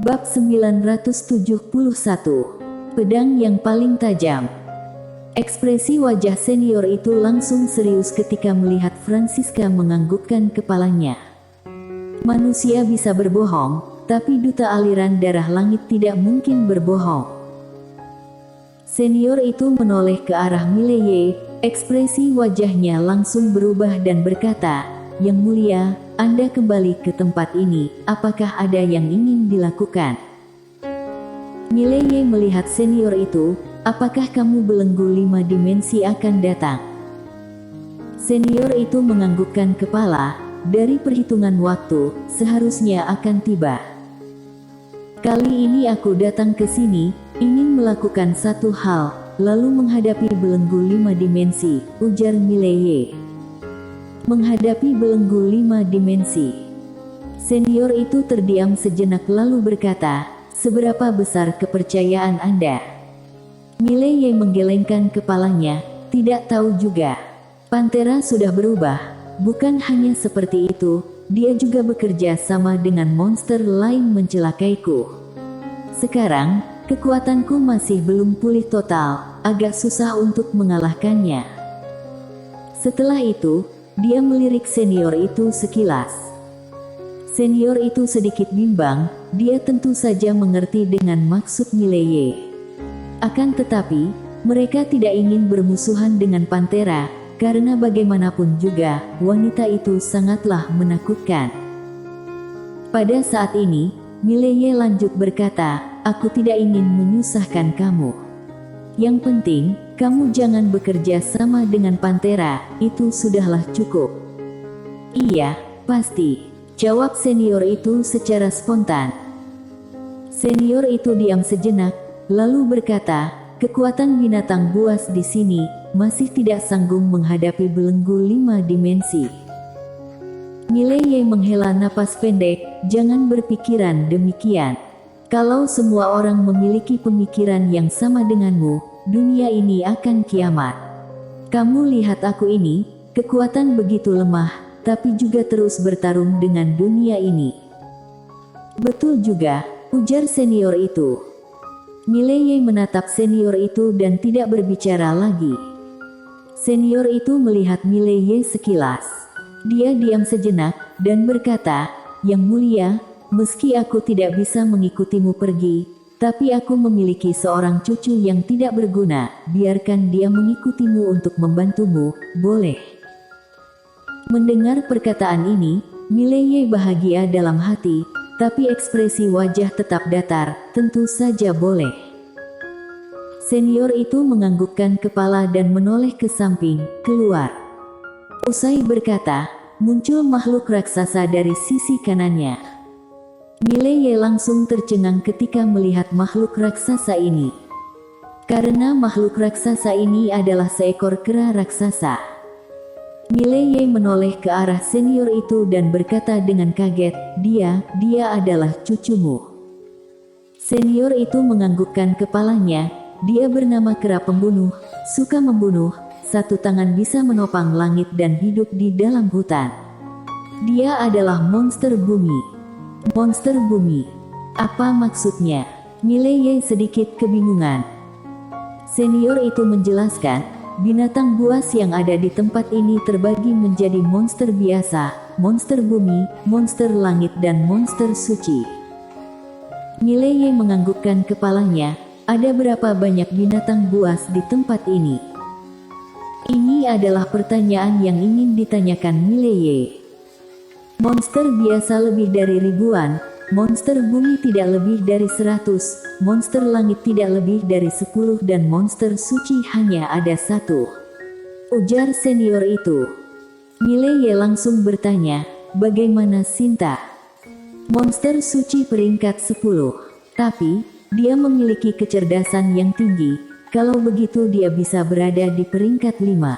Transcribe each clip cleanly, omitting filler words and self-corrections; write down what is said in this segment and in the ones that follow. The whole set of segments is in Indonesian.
Bab 971. Pedang yang paling tajam. Ekspresi wajah senior itu langsung serius ketika melihat Francisca menganggukkan kepalanya. Manusia bisa berbohong, tapi duta aliran darah langit tidak mungkin berbohong. Senior itu menoleh ke arah Mileye, ekspresi wajahnya langsung berubah dan berkata, "Yang mulia, Anda kembali ke tempat ini, apakah ada yang ingin dilakukan?" Mileye melihat senior itu, "Apakah kamu belenggu 5 dimensi akan datang?" Senior itu menganggukkan kepala, "Dari perhitungan waktu, seharusnya akan tiba. Kali ini aku datang ke sini, ingin melakukan satu hal, lalu menghadapi belenggu 5 dimensi," ujar Mileye. "Menghadapi belenggu 5 dimensi." Senior itu terdiam sejenak lalu berkata, "Seberapa besar kepercayaan Anda?" Mileye menggelengkan kepalanya, "Tidak tahu juga. Pantera sudah berubah, bukan hanya seperti itu, dia juga bekerja sama dengan monster lain mencelakaiku. Sekarang, kekuatanku masih belum pulih total, agak susah untuk mengalahkannya." Setelah itu, dia melirik senior itu sekilas. Senior itu sedikit bimbang, dia tentu saja mengerti dengan maksud Mileye. Akan tetapi, mereka tidak ingin bermusuhan dengan Pantera, karena bagaimanapun juga, wanita itu sangatlah menakutkan. Pada saat ini, Mileye lanjut berkata, "Aku tidak ingin menyusahkan kamu. Yang penting, kamu jangan bekerja sama dengan Pantera, itu sudahlah cukup." "Iya, pasti," jawab senior itu secara spontan. Senior itu diam sejenak, lalu berkata, "Kekuatan binatang buas di sini masih tidak sanggup menghadapi belenggu 5 dimensi." Mileye menghela napas pendek, "Jangan berpikiran demikian. Kalau semua orang memiliki pemikiran yang sama denganmu, dunia ini akan kiamat. Kamu lihat aku ini, kekuatan begitu lemah, tapi juga terus bertarung dengan dunia ini." "Betul juga," ujar senior itu. Mileye menatap senior itu dan tidak berbicara lagi. Senior itu melihat Mileye sekilas. Dia diam sejenak, dan berkata, "Yang mulia, meski aku tidak bisa mengikutimu pergi, tapi aku memiliki seorang cucu yang tidak berguna, biarkan dia mengikutimu untuk membantumu, boleh?" Mendengar perkataan ini, Mileye bahagia dalam hati, tapi ekspresi wajah tetap datar, "Tentu saja boleh." Senior itu menganggukkan kepala dan menoleh ke samping, keluar. Usai berkata, muncul makhluk raksasa dari sisi kanannya. Mileye langsung tercengang ketika melihat makhluk raksasa ini. Karena makhluk raksasa ini adalah seekor kera raksasa. Mileye menoleh ke arah senior itu dan berkata dengan kaget, Dia adalah cucumu." Senior itu menganggukkan kepalanya, "Dia bernama kera pembunuh, suka membunuh, satu tangan bisa menopang langit dan hidup di dalam hutan. Dia adalah monster bumi." "Monster bumi? Apa maksudnya?" Mileye sedikit kebingungan. Senior itu menjelaskan, "Binatang buas yang ada di tempat ini terbagi menjadi monster biasa, monster bumi, monster langit dan monster suci." Mileye menganggukkan kepalanya, "Ada berapa banyak binatang buas di tempat ini?" Ini adalah pertanyaan yang ingin ditanyakan Mileye. Monster biasa lebih dari ribuan, monster bumi tidak lebih dari 100, monster langit tidak lebih dari 10 dan monster suci hanya ada 1, ujar senior itu. Mileye langsung bertanya, "Bagaimana Sinta?" "Monster suci peringkat 10. Tapi, dia memiliki kecerdasan yang tinggi, kalau begitu dia bisa berada di peringkat 5.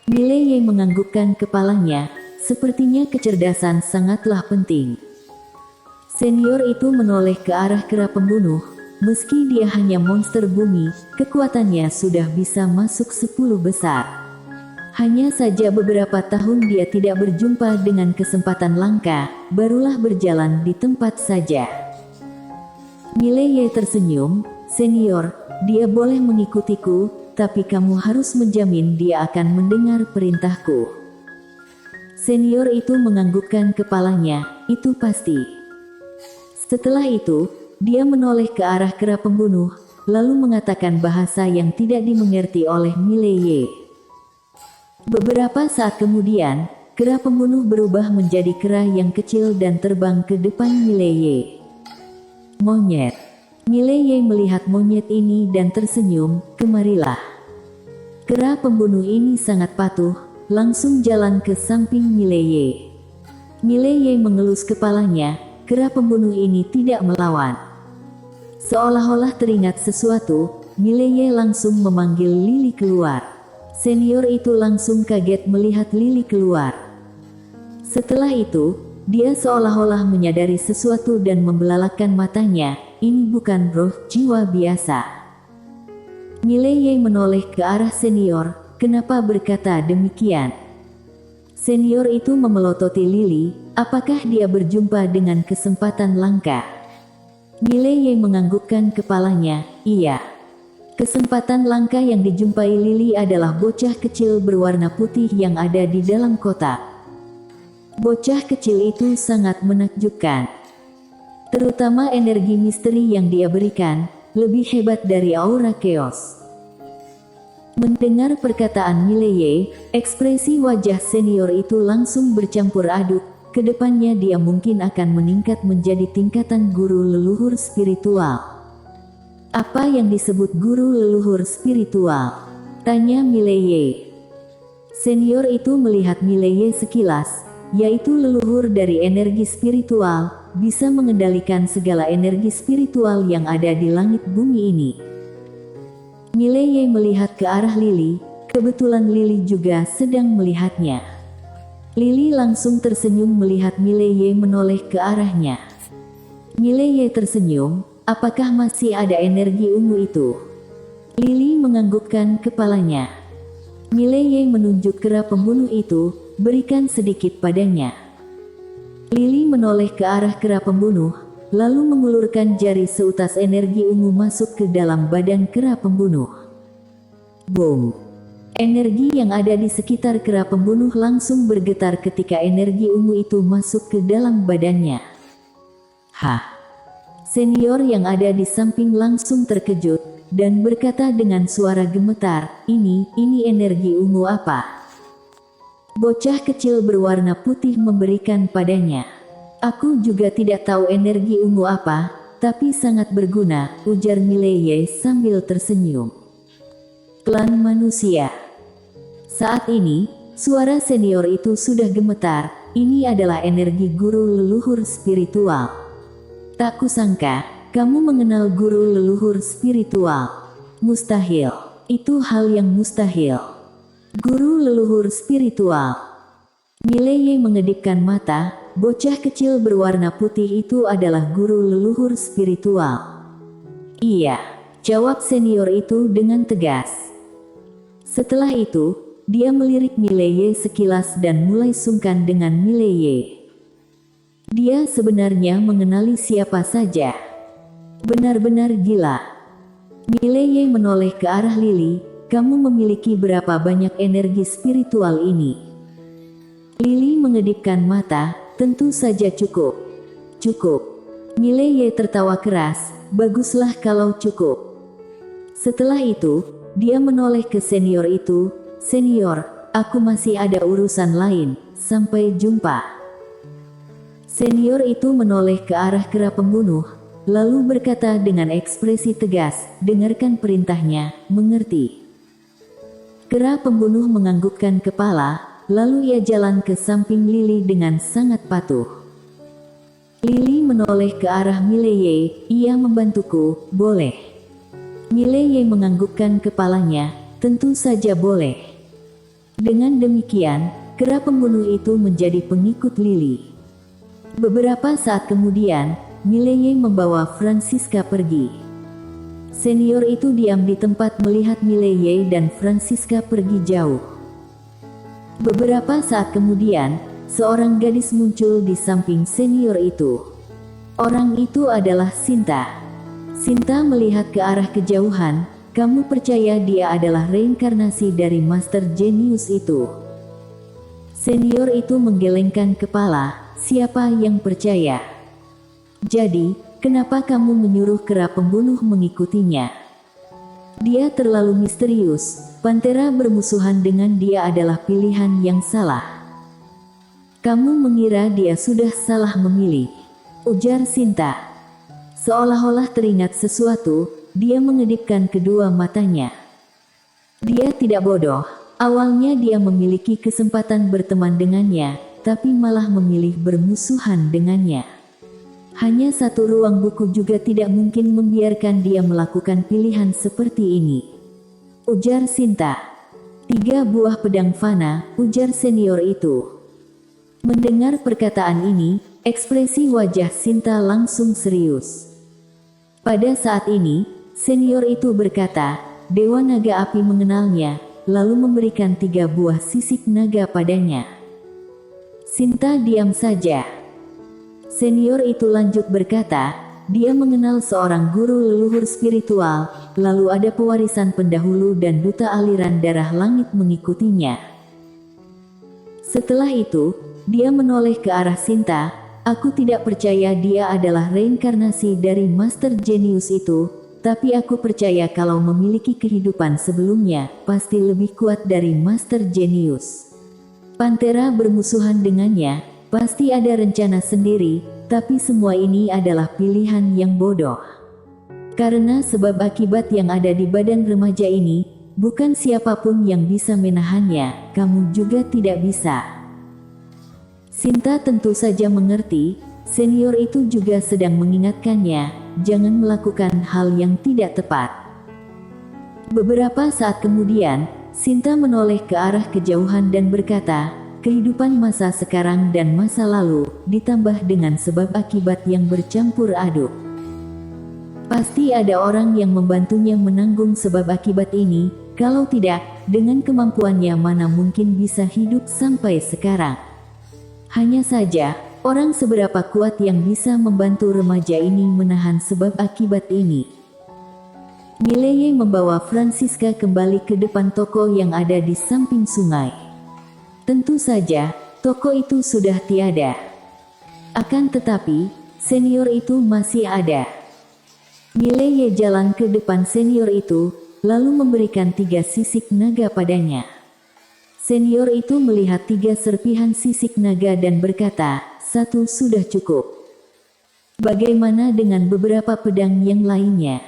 Mileye menganggukkan kepalanya, sepertinya kecerdasan sangatlah penting. Senior itu menoleh ke arah kera pembunuh, meski dia hanya monster bumi, kekuatannya sudah bisa masuk 10 besar. Hanya saja beberapa tahun dia tidak berjumpa dengan kesempatan langka, barulah berjalan di tempat saja. Mileye tersenyum, "Senior, dia boleh mengikutiku, tapi kamu harus menjamin dia akan mendengar perintahku." Senior itu menganggukkan kepalanya, "Itu pasti." Setelah itu, dia menoleh ke arah kera pembunuh, lalu mengatakan bahasa yang tidak dimengerti oleh Mileye. Beberapa saat kemudian, kera pembunuh berubah menjadi kera yang kecil dan terbang ke depan Mileye. "Monyet." Mileye melihat monyet ini dan tersenyum, "Kemarilah." Kera pembunuh ini sangat patuh, langsung jalan ke samping Mileye. Mileye mengelus kepalanya, kera pembunuh ini tidak melawan. Seolah-olah teringat sesuatu, Mileye langsung memanggil Lily keluar. Senior itu langsung kaget melihat Lily keluar. Setelah itu, dia seolah-olah menyadari sesuatu dan membelalakkan matanya. Ini bukan roh jiwa biasa. Mileye menoleh ke arah senior. "Kenapa berkata demikian?" Senior itu memelototi Lily. Apakah dia berjumpa dengan kesempatan langka? Mileye menganggukkan kepalanya. "Iya." Kesempatan langka yang dijumpai Lily adalah bocah kecil berwarna putih yang ada di dalam kotak. Bocah kecil itu sangat menakjubkan. Terutama energi misteri yang dia berikan, lebih hebat dari aura chaos. Mendengar perkataan Mileye, ekspresi wajah senior itu langsung bercampur aduk. Kedepannya dia mungkin akan meningkat menjadi tingkatan guru leluhur spiritual. "Apa yang disebut guru leluhur spiritual?" tanya Mileye. Senior itu melihat Mileye sekilas, yaitu leluhur dari energi spiritual, bisa mengendalikan segala energi spiritual yang ada di langit bumi ini. Mileye melihat ke arah Lily, kebetulan Lily juga sedang melihatnya. Lily langsung tersenyum melihat Mileye menoleh ke arahnya. Mileye tersenyum, "Apakah masih ada energi ungu itu?" Lily menganggukkan kepalanya. Mileye menunjuk kera pembunuh itu, "Berikan sedikit padanya." Lily menoleh ke arah kera pembunuh, lalu mengulurkan jari seutas energi ungu masuk ke dalam badan kera pembunuh. Boom! Energi yang ada di sekitar kera pembunuh langsung bergetar ketika energi ungu itu masuk ke dalam badannya. "Hah!" Senior yang ada di samping langsung terkejut, dan berkata dengan suara gemetar, Ini energi ungu apa?" Bocah kecil berwarna putih memberikan padanya. "Aku juga tidak tahu energi ungu apa, tapi sangat berguna," ujar Mileye sambil tersenyum. Klan manusia. Saat ini, suara senior itu sudah gemetar. "Ini adalah energi guru leluhur spiritual. Tak kusangka, kamu mengenal guru leluhur spiritual." "Mustahil. Itu hal yang mustahil." "Guru leluhur spiritual." Mileye mengedipkan mata. Bocah kecil berwarna putih itu adalah guru leluhur spiritual. "Iya," jawab senior itu dengan tegas. Setelah itu, dia melirik Mileye sekilas dan mulai sungkan dengan Mileye. Dia sebenarnya mengenali siapa saja. Benar-benar gila. Mileye menoleh ke arah Lily. "Kamu memiliki berapa banyak energi spiritual ini?" Lily mengedipkan mata. "Tentu saja cukup." "Cukup." Mileye tertawa keras. "Baguslah kalau cukup." Setelah itu, dia menoleh ke senior itu. "Senior, aku masih ada urusan lain. Sampai jumpa." Senior itu menoleh ke arah kera pembunuh, lalu berkata dengan ekspresi tegas, "Dengarkan perintahnya, mengerti?" Kera pembunuh menganggukkan kepala, lalu ia jalan ke samping Lily dengan sangat patuh. Lily menoleh ke arah Mileye. "Ia membantuku, boleh?" Mileye menganggukkan kepalanya. "Tentu saja boleh." Dengan demikian, kera pembunuh itu menjadi pengikut Lily. Beberapa saat kemudian, Mileye membawa Francisca pergi. Senior itu diam di tempat melihat Mileye dan Francisca pergi jauh. Beberapa saat kemudian, seorang gadis muncul di samping senior itu. Orang itu adalah Sinta. Sinta melihat ke arah kejauhan. Kamu percaya dia adalah reinkarnasi dari Master Genius itu? Senior itu menggelengkan kepala. Siapa yang percaya? Jadi, kenapa kamu menyuruh kera pembunuh mengikutinya? Dia terlalu misterius. Pantera bermusuhan dengan dia adalah pilihan yang salah. Kamu mengira dia sudah salah memilih, ujar Sinta. Seolah-olah teringat sesuatu, dia mengedipkan kedua matanya. Dia tidak bodoh. Awalnya dia memiliki kesempatan berteman dengannya, tapi malah memilih bermusuhan dengannya. Hanya satu ruang buku juga tidak mungkin membiarkan dia melakukan pilihan seperti ini, ujar Sinta. 3 buah pedang fana, ujar senior itu. Mendengar perkataan ini, ekspresi wajah Sinta langsung serius. Pada saat ini, senior itu berkata, Dewa Naga Api mengenalnya, lalu memberikan 3 buah sisik naga padanya. Sinta diam saja. Senior itu lanjut berkata, dia mengenal seorang guru leluhur spiritual, lalu ada pewarisan pendahulu dan duta aliran darah langit mengikutinya. Setelah itu, dia menoleh ke arah Sinta. Aku tidak percaya dia adalah reinkarnasi dari Master Genius itu, tapi aku percaya kalau memiliki kehidupan sebelumnya, pasti lebih kuat dari Master Genius. Pantera bermusuhan dengannya, pasti ada rencana sendiri, tapi semua ini adalah pilihan yang bodoh. Karena sebab akibat yang ada di badan remaja ini, bukan siapapun yang bisa menahannya, kamu juga tidak bisa. Sinta tentu saja mengerti, senior itu juga sedang mengingatkannya, jangan melakukan hal yang tidak tepat. Beberapa saat kemudian, Sinta menoleh ke arah kejauhan dan berkata, kehidupan masa sekarang dan masa lalu, ditambah dengan sebab akibat yang bercampur aduk. Pasti ada orang yang membantunya menanggung sebab akibat ini, kalau tidak, dengan kemampuannya mana mungkin bisa hidup sampai sekarang. Hanya saja, orang seberapa kuat yang bisa membantu remaja ini menahan sebab akibat ini. Mileye membawa Francisca kembali ke depan toko yang ada di samping sungai. Tentu saja, toko itu sudah tiada. Akan tetapi, senior itu masih ada. Mileye jalan ke depan senior itu, lalu memberikan 3 sisik naga padanya. Senior itu melihat 3 serpihan sisik naga dan berkata, 1 sudah cukup. Bagaimana dengan beberapa pedang yang lainnya?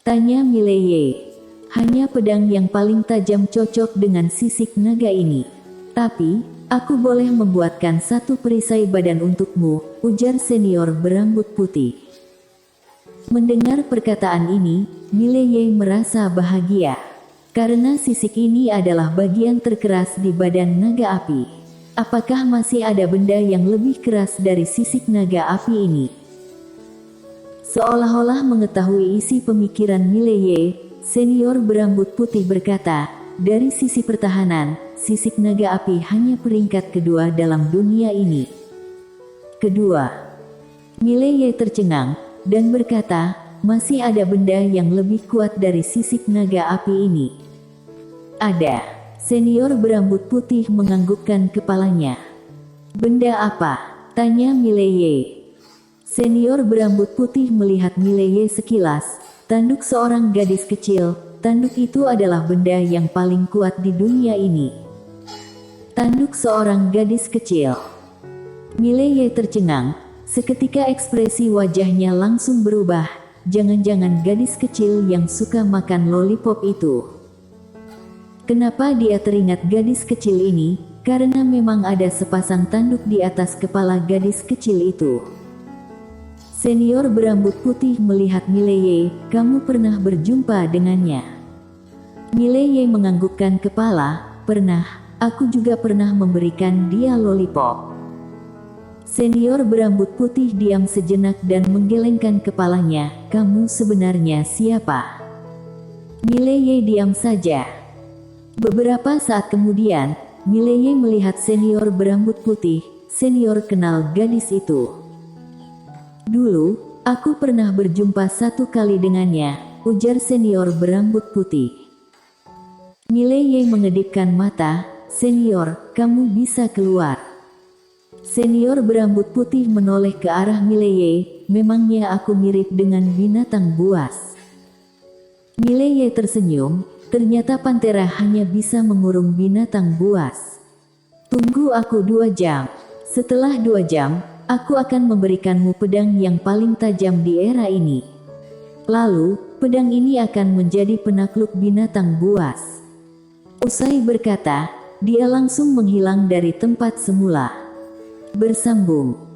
Tanya Mileye. Hanya pedang yang paling tajam cocok dengan sisik naga ini. Tapi, aku boleh membuatkan 1 perisai badan untukmu, ujar senior berambut putih. Mendengar perkataan ini, Mileye merasa bahagia. Karena sisik ini adalah bagian terkeras di badan naga api. Apakah masih ada benda yang lebih keras dari sisik naga api ini? Seolah-olah mengetahui isi pemikiran Mileye, senior berambut putih berkata, dari sisi pertahanan, sisik naga api hanya peringkat kedua dalam dunia ini. Kedua. Mileye tercengang, dan berkata, masih ada benda yang lebih kuat dari sisik naga api ini. Ada. Senior berambut putih menganggukkan kepalanya. Benda apa? Tanya Mileye. Senior berambut putih melihat Mileye sekilas. Tanduk seorang gadis kecil. Tanduk itu adalah benda yang paling kuat di dunia ini. Tanduk seorang gadis kecil. Mileye tercengang. Seketika ekspresi wajahnya langsung berubah. Jangan-jangan gadis kecil yang suka makan lollipop itu. Kenapa dia teringat gadis kecil ini? Karena memang ada sepasang tanduk di atas kepala gadis kecil itu. Senior berambut putih melihat Mileye, kamu pernah berjumpa dengannya? Mileye menganggukkan kepala, pernah, aku juga pernah memberikan dia lollipop. Senior berambut putih diam sejenak dan menggelengkan kepalanya, kamu sebenarnya siapa? Mileye diam saja. Beberapa saat kemudian, Mileye melihat senior berambut putih, senior kenal gadis itu. Dulu, Aku pernah berjumpa 1 kali dengannya, ujar senior berambut putih. Mileye mengedipkan mata. Senior, kamu bisa keluar. Senior berambut putih menoleh ke arah Mileye. Memangnya aku mirip dengan binatang buas? Mileye tersenyum. Ternyata pantera hanya bisa mengurung binatang buas. Tunggu aku 2 jam. Setelah 2 jam, aku akan memberikanmu pedang yang paling tajam di era ini. Lalu, pedang ini akan menjadi penakluk binatang buas. Usai berkata, dia langsung menghilang dari tempat semula. Bersambung.